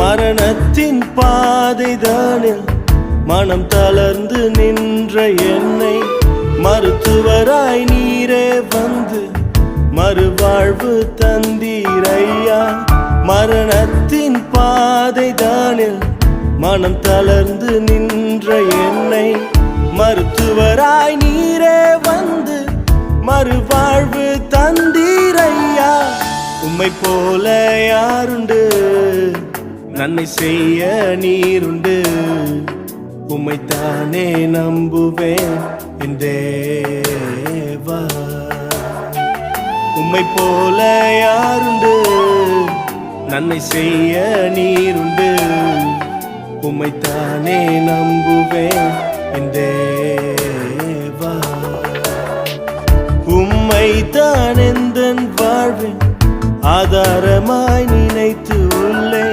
மரணத்தின் பாதைதானில் மனம் தளர்ந்து நின்ற என்னை மருத்துவராய் நீரே வந்து மறுவாழ்வு தந்தீரையா. மரணத்தின் பாதைதானில் மனம் தளர்ந்து நின்ற என்னை மருத்துவராய் நீரே வந்து மறுவாழ்வு தந்தீரையா. உம்மை போல யாருண்டு, நன்மை செய்ய நீருண்டு. உம்மைத்தானே நம்புவேன் என் தேவா. உம்மை போல யாருண்டு, நன்மை செய்ய நீருண்டு. உம்மைத்தானே நம்புவேன் என் தேவா. உம்மைத்தான் எந்தன் வாழ்வின் ஆதாரமாய் நினைத்து உள்ளேன்.